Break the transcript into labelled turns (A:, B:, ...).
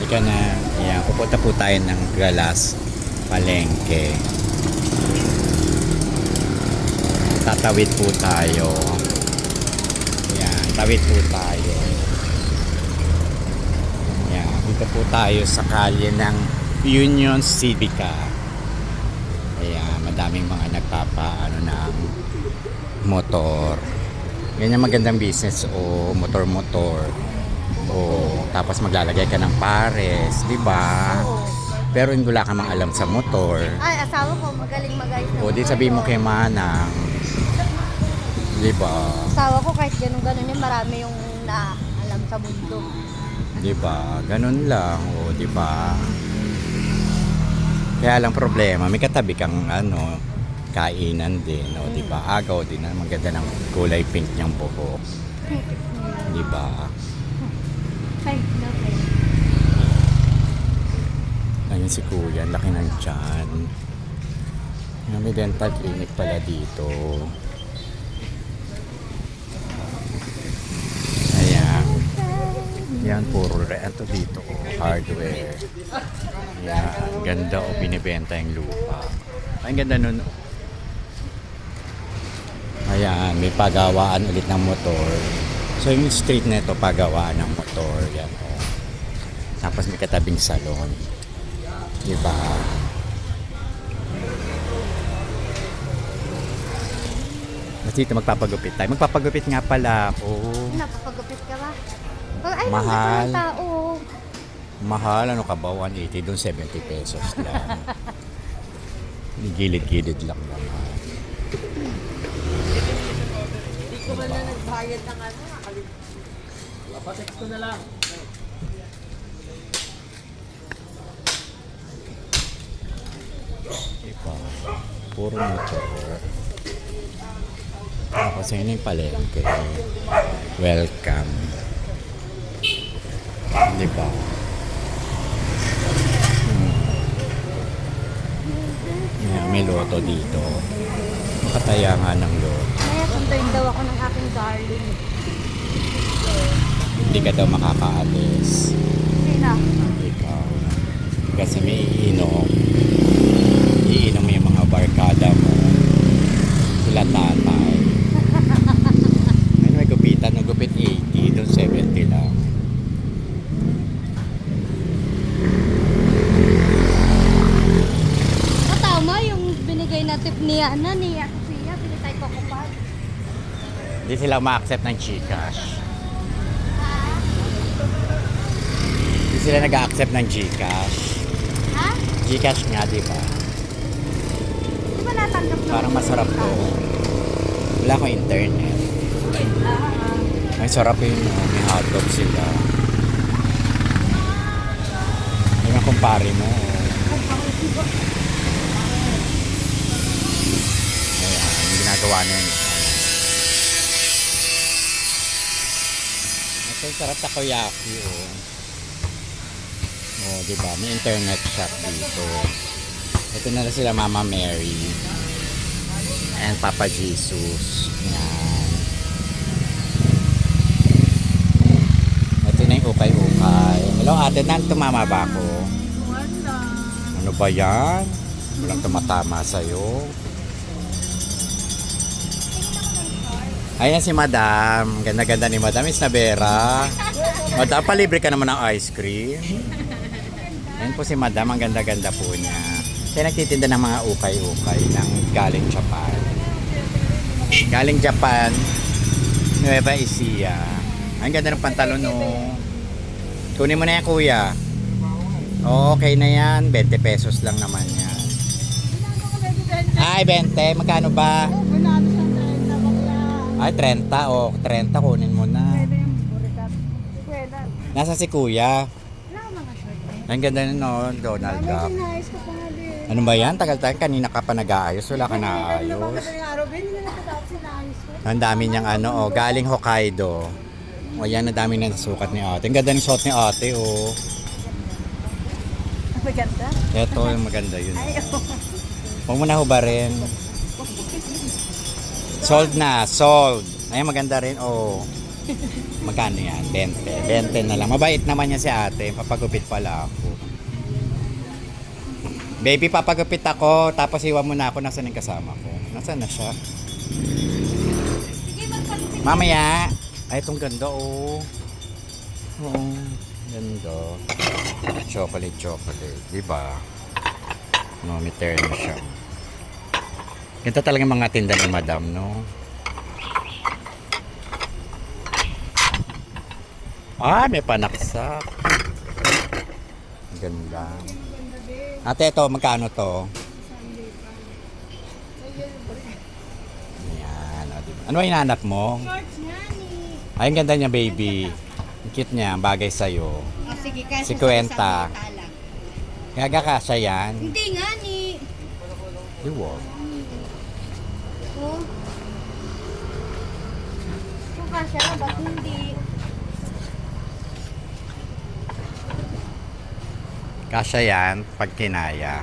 A: Ika na, yan, pupunta po tayo ng Galas Palengke. Tatawid po tayo. Yan, tawid po tayo. Yan, dito po tayo sa kalye ng Union Civica. Ayan, madaming mga nagpapaano ng motor. Ganyan magandang business o motor-motor. O tapos maglalagay ka ng pares, di ba? Pero hindi wala ka mang alam sa motor.
B: Ay, asawa ko magaling mag-ayos ng
A: O di sabihin mo kay Manang, di ba?
B: Asawa ko kahit ganun-ganun yun, marami yung naalam sa mundo.
A: Di ba? Ganun lang, o di ba? Kaya lang problema, may katabi kang ano, kainan din, o di ba? Agaw din, maganda ng kulay pink niyang buhok. Di ba?
B: Ay, okay.
A: Ayun si Kuya, laki ng tiyan. May dental clinic pala dito. Ayan. Yan, puro rento dito. Hardware. Ayan, ganda o binibenta yung lupa. Ay, ganda nun. Ayan, may pagawaan ulit ng motor. So yung street na ito, pagawaan ng motor. Yan, o. Tapos may katabing salon. Diba? Mas dito magpapagupit tayo. Magpapagupit nga pala ako.
B: Napapagupit ka ba? Ay,
A: Mahal.
B: ang tao.
A: Mahal, ano ka ba? 180 doon, 70 pesos lang. Gilid-gilid lang naman.
C: Hindi ko man na nagbayad ng ano, nakalimutan. Papatext ko na lang.
A: Diba? Puro motor. Tapos yun yung palengke. Welcome. Diba? Yeah, may loto dito. Makataya nga ng loto.
B: Kaya sunduin daw ako ng aking darling.
A: Hindi ka daw makakaalis.
B: Sino?
A: Ikaw. Kasi may iinom. Iinom mo yung mga barkada mo. Sila tatay. Ano may gupitan? Nagupit 80. Doon 70 lang.
B: Tama yung binigay na tip ni Ana, ni Axia, binitay ko kupal.
A: Hindi sila ma-accept ng Gcash. Hindi sila nag-accept ng Gcash.
B: Ha?
A: Gcash nga, di ba?
B: Di ba natanggap na?
A: Parang masarap to. Wala akong internet. Ay, sarap yun. Oh. May hotdog sila. Yung kumpare mo. Ayan, yung ginagawa na yun. Ito yung sarap takoyaki, oh. Oh, di ba? May internet shop dito. Ito na sila Mama Mary and Papa Jesus. Yan. Ito na yung ukay-ukay. Hello ate, nan tumama ba ako?
C: Wala.
A: Ano ba yan? Walang tumatama sa'yo. Ayan si Madam. Ganda-ganda ni Madam Isnabera. Madam, palibre ka naman ng ice cream. Ayan po si Madam. Ang ganda-ganda po niya. Siya nagtitinda ng mga ukay-ukay ng galing Japan. Galing Japan, Nueva Ecija. Ang ganda ng pantalon, no. Kunin mo na yan, kuya. Okay na yan. 20 pesos lang naman yan. Ay, 20. Magkano ba?
C: Wala sa 30 bakla.
A: Ay, 30. O, 30. Kunin mo na.
C: Pwede yung burikat. Pwede.
A: Nasa si kuya.
C: Wala ka mga short.
A: Ang ganda nun, no, Donald Duck.
C: Sinayos ko pa nga din.
A: Ano ba yan? Tagal-tagal. Kanina ka pa nag-aayos. Wala ka na-aayos.
C: Araw, hindi na nakatapos sinayos ko.
A: Ang dami niyang ano, oh, galing Hokkaido. O yan, ang dami na nasukat ni ate. Ang ganda ng suot ni ate, oh.
C: Maganda.
A: Ito, yung maganda yun.
C: Ay,
A: Huwag mo na hubarin. Sold na, sold. Ay, maganda rin, oh. Magkano yan? 20. 20 na lang. Mabait naman yan si ate. Papagupit pala ako. Baby, papagupit ako. Tapos iwan mo na ako. Nasaan yung kasama ko? Nasaan na siya?
B: Sige, magpagupit.
A: Mamaya. Ay, itong ganda oh. Oo. Ganda. Chocolate, chocolate. Diba? No, may terno siya. Ganito talaga mga tinda ni Madam, no? Ah, may panaksak. Ganda. Ate, ito, magkano to? Ayan, o, diba? Ano ba hinahanap mo?
B: Shorts nga ni.
A: Ay, ang ganda niya, baby. Ang cute niya, bagay sa'yo.
B: Oh, sige, kasi
A: 50.
B: sa lang.
A: Kaya kasya yan.
B: Hindi nga ni.
A: Iwag.
B: Oh. Kung kasya na, ba't hindi?
A: Kasya yan pag kinaya.